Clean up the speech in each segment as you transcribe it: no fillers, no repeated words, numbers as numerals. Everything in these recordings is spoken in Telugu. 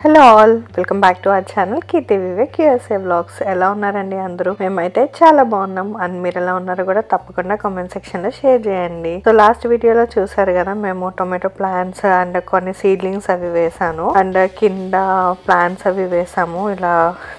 Hello all, welcome back to our channel Keerthi Vivek USA vlogs. ఎలా ఉన్నారండి అందరూ? మేమైతే చాలా బాగున్నాం. అండ్ మీరు ఎలా ఉన్నారో కూడా తప్పకుండా కామెంట్ సెక్షన్ లో షేర్ చేయండి. సో లాస్ట్ వీడియోలో చూసారు కదా, మేము టొమాటో ప్లాంట్స్ అండ్ కొన్ని సీడ్లింగ్స్ అవి వేసాను. అండ్ కింద ప్లాంట్స్ అవి వేసాము, ఇలా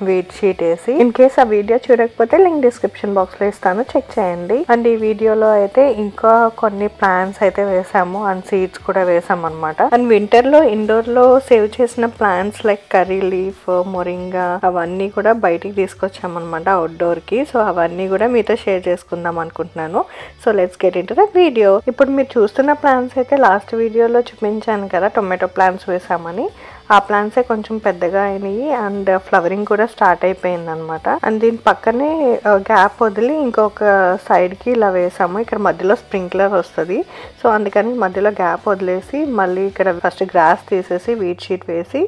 వీట్ షీట్ వేసి. ఇన్ కేస్ ఆ వీడియో చూడకపోతే లింక్ డిస్క్రిప్షన్ బాక్స్ లో ఇస్తాను, చెక్ చేయండి. అండ్ ఈ వీడియోలో అయితే ఇంకా కొన్ని ప్లాంట్స్ అయితే వేసాము అండ్ సీడ్స్ కూడా వేసాం అనమాట. అండ్ వింటర్ లో ఇండోర్ లో సేవ్ చేసిన plants like curry leaf, moringa అవన్నీ కూడా బయటికి తీసుకొచ్చామన్నమాట అవుట్డోర్ కి. సో అవన్నీ కూడా మీతో షేర్ చేసుకుందాం అనుకుంటున్నాను. So let's get into the video. ఇప్పుడు మీరు చూస్తున్న ప్లాంట్స్ అయితే లాస్ట్ వీడియోలో చూపించాను కదా, టొమాటో ప్లాంట్స్ వేసామని. ఆ ప్లాంట్సే కొంచెం పెద్దగా అయినాయి అండ్ ఫ్లవరింగ్ కూడా స్టార్ట్ అయిపోయింది అనమాట. అండ్ దీని పక్కనే గ్యాప్ వదిలి ఇంకొక సైడ్ కి ఇలా వేసాము. ఇక్కడ మధ్యలో స్ప్రింక్లర్ వస్తుంది, సో అందుకని మధ్యలో గ్యాప్ వదిలేసి మళ్ళీ ఇక్కడ ఫస్ట్ గ్రాస్ తీసేసి వీట్ షీట్ వేసి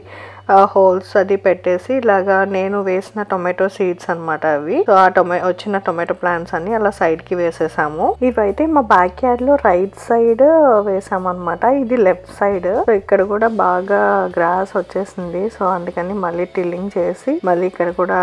హోల్స్ అది పెట్టేసి ఇలాగా నేను వేసిన టొమాటో సీడ్స్ అనమాట అవి. సో ఆ వచ్చిన టొమాటో ప్లాంట్స్ అన్ని అలా సైడ్ కి వేసేసాము. ఇవైతే మా బ్యాక్ యార్డ్ లో రైట్ సైడ్ వేసాము అనమాట, ఇది లెఫ్ట్ సైడ్. సో ఇక్కడ కూడా బాగా గ్రాస్ వచ్చేసింది, సో అందుకని మళ్ళీ టిల్లింగ్ చేసి మళ్ళీ ఇక్కడ కూడా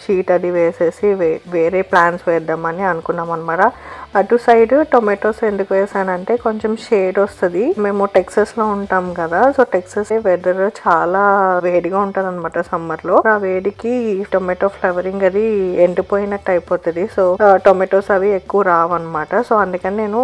షీట్ అది వేసేసి వేరే ప్లాంట్స్ వేద్దామని అనుకున్నాం అనమాట. అటు సైడ్ టొమాటోస్ ఎందుకు వేసానంటే కొంచెం షేడ్ వస్తుంది. మేము టెక్సస్ లో ఉంటాం కదా, సో టెక్సస్ వెదర్ చాలా వేడిగా ఉంటది అనమాట సమ్మర్ లో. ఆ వేడికి టొమాటో ఫ్లవరింగ్ అది ఎండిపోయినట్టు అయిపోతుంది. సో టొమాటోస్ అవి ఎక్కువ రావన్నమాట. సో అందుకని నేను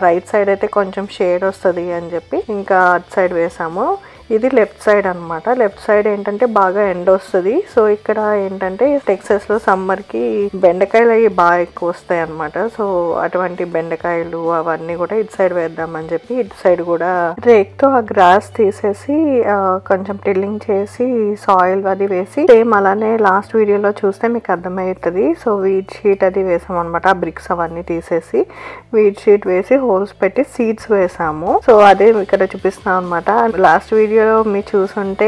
రైట్ సైడ్ అయితే కొంచెం షేడ్ వస్తుంది అని చెప్పి ఇంకా అటు సైడ్ వేసాము. ఇది లెఫ్ట్ సైడ్ అనమాట. లెఫ్ట్ సైడ్ ఏంటంటే బాగా ఎండ వస్తుంది. సో ఇక్కడ ఏంటంటే టెక్సస్ లో సమ్మర్ కి బెండకాయలు అవి బాగా ఎక్కువ వస్తాయి అనమాట. సో అటువంటి బెండకాయలు అవన్నీ కూడా ఇటు సైడ్ వేద్దామని చెప్పి ఇటు సైడ్ కూడా రేక్ తో ఆ గ్రాస్ తీసేసి కొంచెం టిల్లింగ్ చేసి సాయిల్ అది వేసి సేమ్ అలానే లాస్ట్ వీడియోలో చూస్తే మీకు అర్థమవుతుంది. సో వీట్ షీట్ అది వేసాం అనమాట. ఆ బ్రిక్స్ అవన్నీ తీసేసి వీట్ షీట్ వేసి హోల్స్ పెట్టి సీడ్స్ వేసాము. సో అదే ఇక్కడ చూపిస్తాం అనమాట. లాస్ట్ వీడియో మీరు చూసుంటే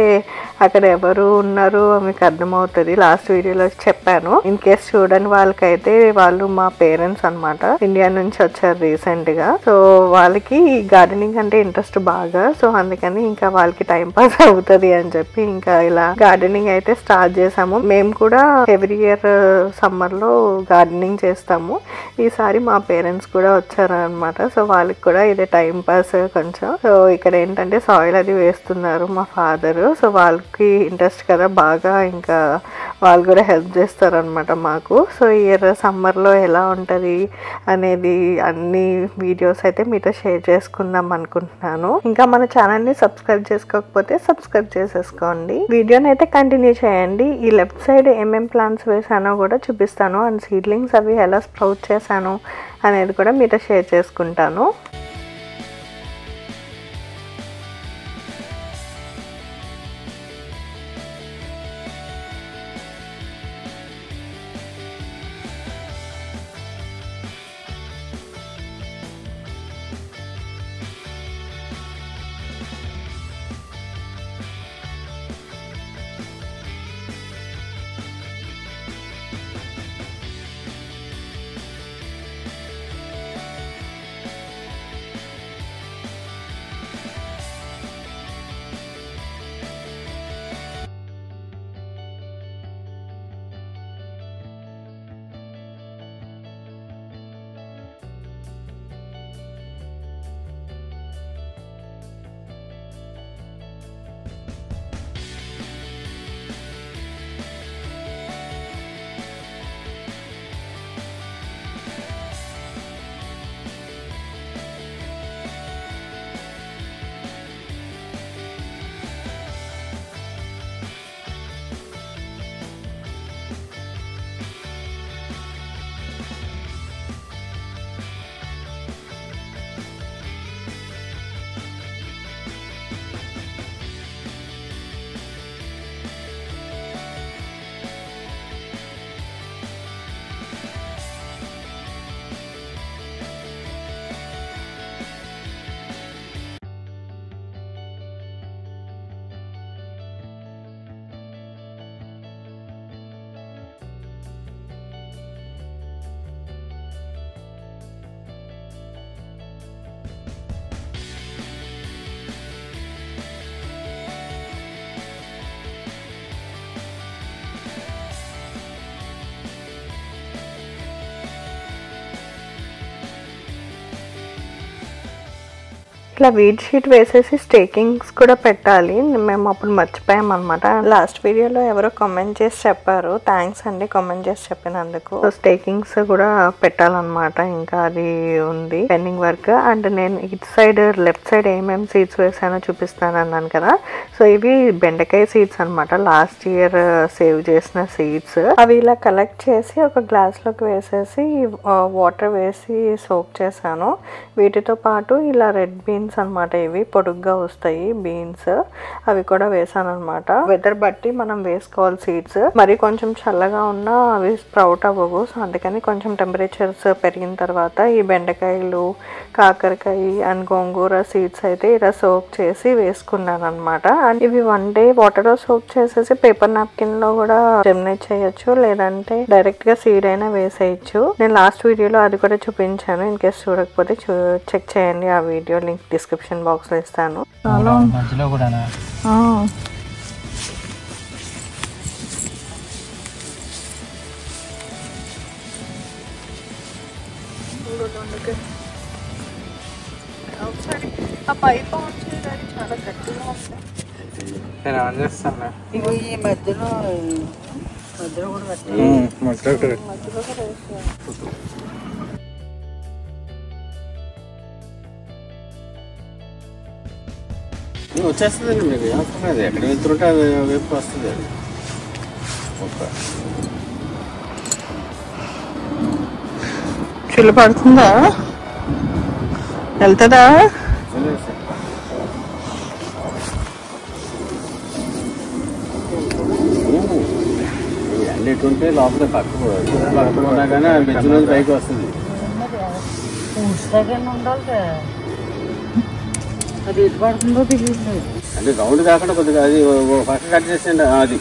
అక్కడ ఎవరు ఉన్నారు మీకు అర్థమవుతుంది. లాస్ట్ వీడియోలో చెప్పాను. ఇన్ కేస్ చూడని వాళ్ళకైతే వాళ్ళు మా పేరెంట్స్ అనమాట, ఇండియా నుంచి వచ్చారు రీసెంట్ గా. సో వాళ్ళకి గార్డెనింగ్ అంటే ఇంట్రెస్ట్ బాగా. సో అందుకని ఇంకా వాళ్ళకి టైం పాస్ అవుతుంది అని చెప్పి ఇంకా ఇలా గార్డెనింగ్ అయితే స్టార్ట్ చేసాము. మేము కూడా ఎవ్రీ ఇయర్ సమ్మర్ లో గార్డెనింగ్ చేస్తాము. ఈసారి మా పేరెంట్స్ కూడా వచ్చారు అనమాట. సో వాళ్ళకి కూడా ఇదే టైం పాస్ కొంచెం. సో ఇక్కడ ఏంటంటే సాయిల్ అది వేస్తున్నారు మా ఫాదర్. సో వాళ్ళకి ఇంట్రెస్ట్ కదా బాగా, ఇంకా వాళ్ళు కూడా హెల్ప్ చేస్తారు అనమాట మాకు. సో ఇయర్ సమ్మర్ లో ఎలా ఉంటది అనేది అన్ని వీడియోస్ అయితే మీతో షేర్ చేసుకుందాం అనుకుంటున్నాను. ఇంకా మన ఛానల్ ని సబ్స్క్రైబ్ చేసుకోకపోతే సబ్స్క్రైబ్ చేసేసుకోండి. వీడియోని అయితే కంటిన్యూ చేయండి. ఈ లెఫ్ట్ సైడ్ ఏమేం ప్లాంట్స్ వేసానో కూడా చూపిస్తాను. అండ్ సీడ్లింగ్స్ అవి ఎలా స్ప్రౌట్ చేశాను అనేది కూడా మీతో షేర్ చేసుకుంటాను. ఇట్లా వీడ్ షీట్ వేసేసి స్టేకింగ్స్ కూడా పెట్టాలి. మేము అప్పుడు మర్చిపోయాం అనమాట. లాస్ట్ వీడియోలో ఎవరో కామెంట్ చేసి చెప్పారు, థ్యాంక్స్ అండి కామెంట్ చేసి చెప్పినందుకు. స్టేకింగ్స్ కూడా పెట్టాలన్నమాట. ఇంకా అది ఉంది పెండింగ్ వర్క్. అండ్ నేను ఇటు సైడ్ లెఫ్ట్ సైడ్ ఏమేమి సీడ్స్ వేసానో చూపిస్తాను అన్నాను కదా. సో ఇవి బెండకాయ సీడ్స్ అనమాట. లాస్ట్ ఇయర్ సేవ్ చేసిన సీడ్స్. అవి ఇలా కలెక్ట్ చేసి ఒక గ్లాస్ లోకి వేసేసి వాటర్ వేసి సోక్ చేశాను. వీటితో పాటు ఇలా రెడ్ బీన్స్ అనమాట. ఇవి పొడుగ్గా వస్తాయి బీన్స్, అవి కూడా వేసాను అనమాట. వెదర్ బట్టి మనం వేసుకోవాలి సీడ్స్. మరి కొంచెం చల్లగా ఉన్నా అవి స్ప్రౌట్ అవ్వవు. సో అందుకని కొంచెం టెంపరేచర్స్ పెరిగిన తర్వాత ఈ బెండకాయలు, కాకరకాయ అండ్ గోంగూర సీడ్స్ అయితే ఇలా సోక్ చేసి వేసుకున్నాను అనమాట. అండ్ ఇవి 1 day వాటర్ లో సోక్ చేసేసి పేపర్ నాప్కిన్ లో కూడా జెర్మినేట్ చేయొచ్చు, లేదంటే డైరెక్ట్ గా సీడ్ అయినా వేసేయచ్చు. నేను లాస్ట్ వీడియోలో అది కూడా చూపించాను. ఇన్ కేస్ చూడకపోతే చెక్ చేయండి. ఆ వీడియో లింక్ డిస్క్రిప్షన్ బాక్స్ లో ఇస్తాను. మధ్యలో కూడా ఒకసారి ఆ పైప్ ఆన్ చేయడానికి చాలా గట్టిగా వస్తాయి. నేను ఆన్ చేస్తాను. ఇగో ఈ మధ్యలో కూడా మధ్యలో కూడా వచ్చేస్తుందండి. మీకు ఏమవుతుంది, అది ఎక్కడ వెళ్తుంటే అది వైపు వస్తుంది. అది చిల్లు పడుతుందా, వెళ్తుందా? అన్నిటుంటే లోపల పక్కకున్నా కానీ ఆ మెచ్చులో పైకి వస్తుంది. ఉండాలి. అది ఎటు పడుతుందో తెలియదు. అంటే రౌండ్ కాకుండా కొద్దిగా అది పక్క కట్ చేసేయండి. అది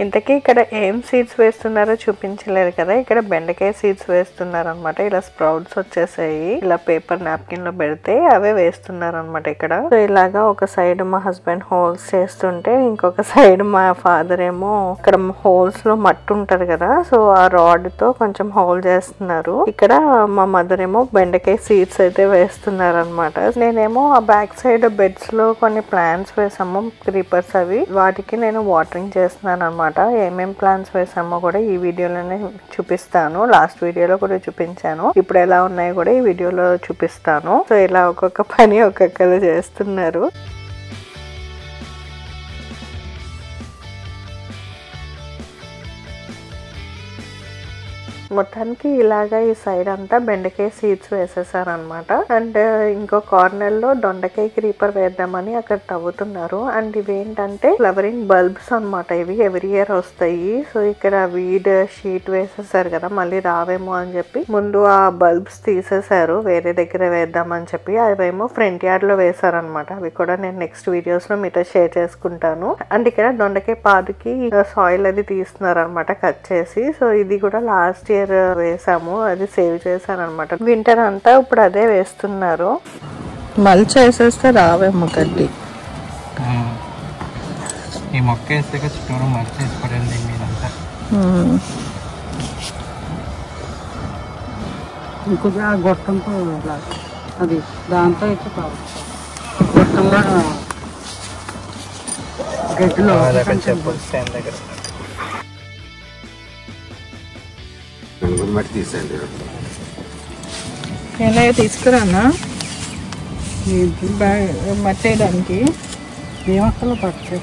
ఇంతకీ ఇక్కడ ఏం సీడ్స్ వేస్తున్నారో చూపించలేదు కదా. ఇక్కడ బెండకాయ సీడ్స్ వేస్తున్నారు అనమాట. ఇలా స్ప్రౌట్స్ వచ్చేసాయి. ఇలా పేపర్ నాప్కిన్ లో పెడితే అవే వేస్తున్నారు అనమాట ఇక్కడ. సో ఇలాగా ఒక సైడ్ మా హస్బెండ్ హోల్స్ చేస్తుంటే, ఇంకొక సైడ్ మా ఫాదర్ ఏమో ఇక్కడ హోల్స్ లో మట్టి ఉంటది కదా, సో ఆ రాడ్ తో కొంచెం హోల్ చేస్తున్నారు. ఇక్కడ మా మదర్ ఏమో బెండకాయ సీడ్స్ అయితే వేస్తున్నారు అనమాట. నేనేమో ఆ బ్యాక్ సైడ్ బెడ్స్ లో కొన్ని ప్లాంట్స్ వేసాము, క్రీపర్స్. అవి వాటికి నేను వాటరింగ్ చేస్తున్నాను అనమాట. ఏమేం ప్లాంట్స్ వేసామో కూడా ఈ వీడియోలోనే చూపిస్తాను. లాస్ట్ వీడియోలో కూడా చూపించాను. ఇప్పుడు ఎలా ఉన్నాయో కూడా ఈ వీడియోలో చూపిస్తాను. సో ఇలా ఒక్కొక్క పని ఒక్కొక్కరు చేస్తున్నారు. మొత్తానికి ఇలాగా ఈ సైడ్ అంతా బెండకాయ సీడ్స్ వేసేసారనమాట. అండ్ ఇంకో కార్నర్ లో దొండకాయ క్రీపర్ వేద్దామని అక్కడ తవ్వుతున్నారు. అండ్ ఇవేంటంటే ఫ్లవరింగ్ బల్బ్స్ అనమాట. ఇవి ఎవ్రీ ఇయర్ వస్తాయి. సో ఇక్కడ వీడ్ షీట్ వేసేసారు కదా, మళ్ళీ రావేమో అని చెప్పి ముందు ఆ బల్బ్స్ తీసేసారు, వేరే దగ్గర వేద్దామని చెప్పి. అవేమో ఫ్రంట్ యార్డ్ లో వేసారనమాట. అవి కూడా నేను నెక్స్ట్ వీడియోస్ లో మీతో షేర్ చేసుకుంటాను. అండ్ ఇక్కడ దొండకాయ పాదుకి సాయిల్ అది తీస్తున్నారు అనమాట, కట్ చేసి. సో ఇది కూడా లాస్ట్ ఇయర్ వేసాము, అది సేవ్ చేశాను అనమాట. వింటర్ అంతా ఇప్పుడు అదే వేస్తున్నారు. మల్చ్ వేసేస్తే రావేమో గడ్డి. ఈ మొక్క వేస్తే చుట్టూరు మల్చ్ వేసి పడండి మీరంతా. ఇంకొక గొట్టంతో అది దాంతో అయితే గొట్టంలో గడ్డిలో దగ్గర మట్టి తీసేయండి. ఎలా తీసుకురానా మట్టి వేయడానికి? ఏమక్కలో పట్టు.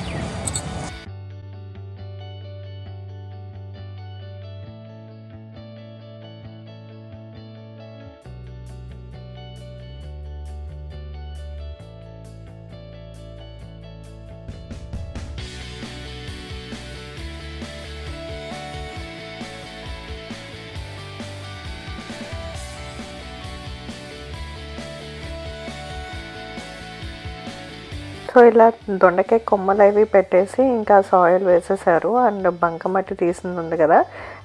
సో ఇలా దొండకాయ కొమ్మలు అవి పెట్టేసి ఇంకా సాయిల్ వేసేసారు. అండ్ బంకమట్టి తీసింది ఉంది కదా,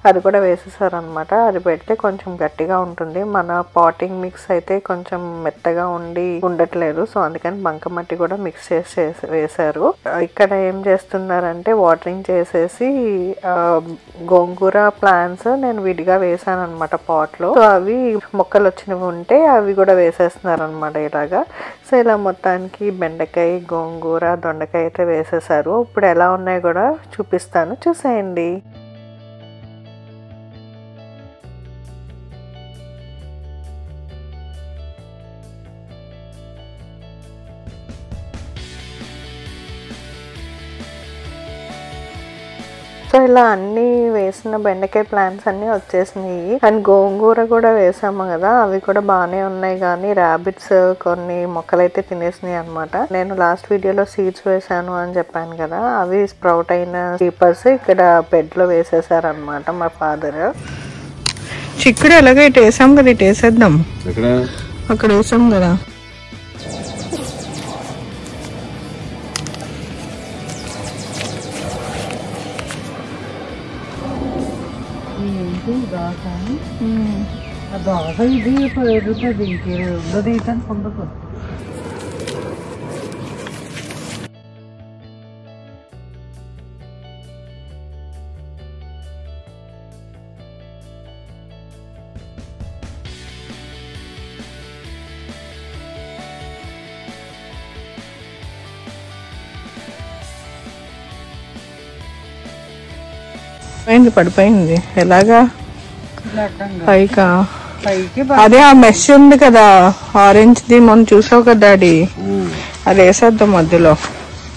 అది కూడా వేసేసారు అనమాట. అది పెడితే కొంచెం గట్టిగా ఉంటుంది. మన పాటింగ్ మిక్స్ అయితే కొంచెం మెత్తగా ఉండట్లేదు. సో అందుకని బంకమట్టి కూడా మిక్స్ చేసి వేశారు. ఇక్కడ ఏం చేస్తున్నారంటే వాటరింగ్ చేసేసి గోంగూర ప్లాంట్స్ నేను విడిగా వేసాను అనమాట పాట్ లో. సో అవి మొక్కలు వచ్చినవి ఉంటే అవి కూడా వేసేస్తున్నారు అనమాట ఇలాగా. సో ఇలా మొత్తానికి బెండకాయ, గోంగూర, దొండకాయ అయితే వేసేసారు. ఇప్పుడు ఎలా ఉన్నాయో కూడా చూపిస్తాను, చూసేయండి. సో ఇలా అన్ని వేసిన బెండకాయ ప్లాంట్స్ అన్ని వచ్చేసినాయి. అండ్ గోంగూర కూడా వేసాము కదా, అవి కూడా బాగానే ఉన్నాయి. కానీ ర్యాబిట్స్ కొన్ని మొక్కలు అయితే తినేసినాయి అనమాట. నేను లాస్ట్ వీడియోలో సీడ్స్ వేసాను అని చెప్పాను కదా, అవి స్ప్రౌట్ అయిన క్రీపర్స్ ఇక్కడ బెడ్ లో వేసేసారు అనమాట మా ఫాదర్. చిక్కుడు ఎలాగో ఇటు వేసాం కదా, ఇటు వేసేద్దాం. అక్కడ వేసాం కదా. దోస ఇది ఎదుగుతుంది, ఇంకేది ఇతను పొందకు. పడిపోయింది ఎలాగా పైకా? పైకి అదే ఆ మెష్ ఉంది కదా ఆరెంజ్ ది, మొన్న చూసావు కదా డాడీ, అది వేసేద్దాం మధ్యలో.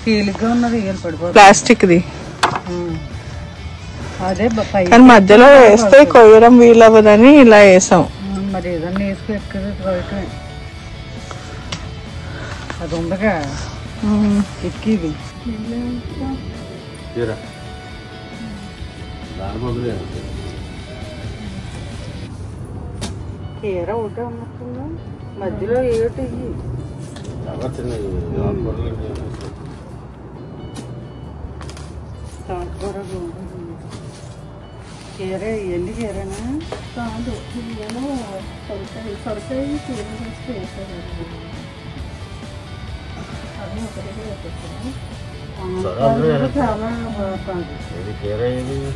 తేలిగ్గా ఉన్నది ప్లాస్టిక్ ది, అదే కానీ మధ్యలో వేస్తే కొయ్యడం వీలవ్వదని ఇలా వేసాం. మరి ఏదన్నా వేసుకో ఎక్కదు, అది ఉండగా ఎక్కిది. చీర ఒకటే ఉన్నట్టుందా మధ్యలో ఏటి చీర ఎన్ని చీరనా కాదు, సొరకాయ చీర చేస్తే వేసారు. అది ఒకటి చాలా బాగుంది.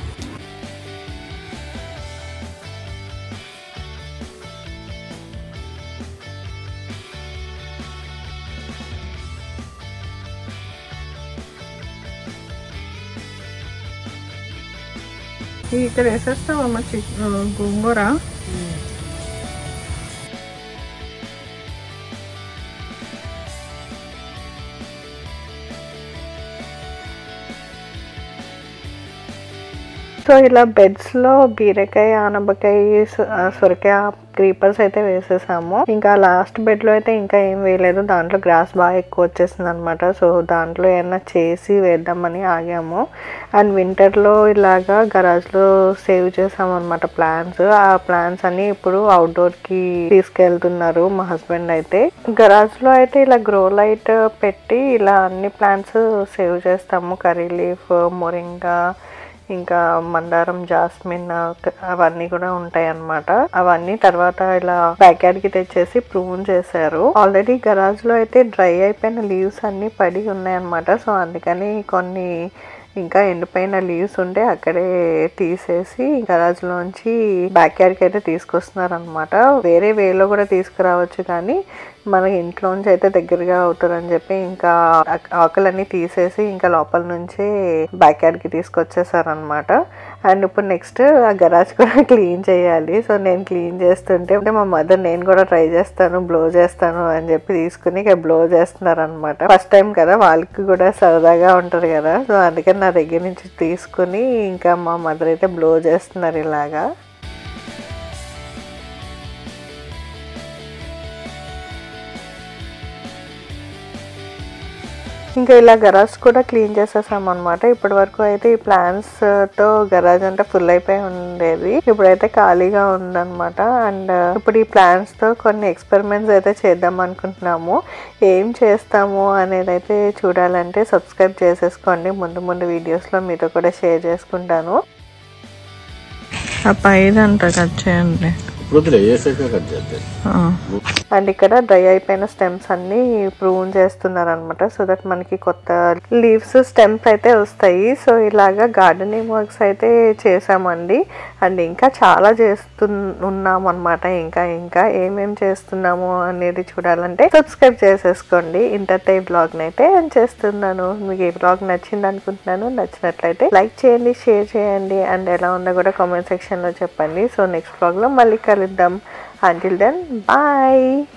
ఇక్కడ వేసేస్తావమ్మ గోంగూర. సో ఇలా బెడ్స్ లో బీరకాయ, ఆనపకాయ, సొరకాయ క్రీపర్స్ అయితే వేసేసాము. ఇంకా లాస్ట్ బెడ్ లో అయితే ఇంకా ఏం వేయలేదు, దాంట్లో గ్రాస్ బాగా ఎక్కువ వచ్చేసింది అనమాట. సో దాంట్లో ఏమన్నా చేసి వేద్దామని ఆగాము. అండ్ వింటర్ లో ఇలాగా గరాజ్ లో సేవ్ చేసాము అనమాట ప్లాంట్స్. ఆ ప్లాంట్స్ అన్ని ఇప్పుడు అవుట్డోర్ కి తీసుకెళ్తున్నారు మా హస్బెండ్ అయితే. గరాజ్ లో అయితే ఇలా గ్రో లైట్ పెట్టి ఇలా అన్ని ప్లాంట్స్ సేవ్ చేస్తాము. కర్రీ లీఫ్, మొరింగా, ఇంకా మందారం, జాస్మిన్ అవన్నీ కూడా ఉంటాయి అన్నమాట. అవన్నీ తర్వాత ఇలా బ్యాక్ యార్డ్ కి తెచ్చేసి ప్రూన్ చేశారు. ఆల్రెడీ గరాజ్ లో అయితే డ్రై అయిపోయిన లీవ్స్ అన్ని పడి ఉన్నాయి అన్నమాట. సో అందుకని కొన్ని ఇంకా ఎండిపోయిన లీవ్స్ ఉంటే అక్కడే తీసేసి గరాజ్ లోంచి బ్యాక్ యార్డ్ కి అయితే తీసుకొస్తున్నారు అనమాట. వేరే వేలో కూడా తీసుకురావచ్చు, కానీ మన ఇంట్లోంచి అయితే దగ్గరగా అవుతుందని చెప్పి ఇంకా ఆకులన్నీ తీసేసి ఇంకా లోపల నుంచి బ్యాక్ యార్డ్ కి తీసుకొచ్చేసారు అనమాట. అండ్ ఇప్పుడు నెక్స్ట్ ఆ గరాజ్ కూడా క్లీన్ చేయాలి. సో నేను క్లీన్ చేస్తుంటే అంటే మా మదర్ నేను కూడా ట్రై చేస్తాను, బ్లో చేస్తాను అని చెప్పి తీసుకుని ఇక బ్లో చేస్తున్నారు అనమాట. ఫస్ట్ టైం కదా, వాళ్ళకి కూడా సరదాగా ఉంటారు కదా. సో అందుకని నా దగ్గర నుంచి తీసుకుని ఇంకా మా మదర్ అయితే బ్లో చేస్తున్నారు ఇలాగా. ఇంకా ఇలా గరాజ్ కూడా క్లీన్ చేసేసాం అనమాట. ఇప్పటి వరకు అయితే ఈ ప్లాన్స్ తో గరాజ్ అంటే ఫుల్ అయిపోయి ఉండేది, ఇప్పుడైతే ఖాళీగా ఉందన్నమాట. అండ్ ఇప్పుడు ఈ ప్లాన్స్ తో కొన్ని ఎక్స్పెరిమెంట్స్ అయితే చేద్దాం అనుకుంటున్నాము. ఏం చేస్తాము అనేది అయితే చూడాలంటే సబ్స్క్రైబ్ చేసేసుకోండి. ముందు వీడియోస్ లో మీతో కూడా షేర్ చేసుకుంటాను. ఆ పైదంతా కట్ చేయండి. అండ్ ఇక్కడ డ్రై అయిపోయిన స్టెమ్స్ అన్ని ప్రూన్ చేస్తున్నారు అనమాట, సో దట్ మనకి కొత్త లీవ్స్ స్టెమ్స్ అయితే వస్తాయి. సో ఇలాగా గార్డెనింగ్ వర్క్స్ అయితే చేసామండి. అండ్ ఇంకా చాలా చేస్తున్నాం అనమాట. ఇంకా ఏమేం చేస్తున్నాము అనేది చూడాలంటే సబ్స్క్రైబ్ చేసేసుకోండి. ఇంతటే బ్లాగ్ అయితే నేను చేస్తున్నాను. మీకు ఈ బ్లాగ్ నచ్చింది అనుకుంటున్నాను. నచ్చినట్లయితే లైక్ చేయండి, షేర్ చేయండి, అండ్ ఎలా ఉందో కూడా కామెంట్ సెక్షన్ లో చెప్పండి. సో నెక్స్ట్ బ్లాగ్ లో మళ్ళీ కలుద్దాం. Until then, bye.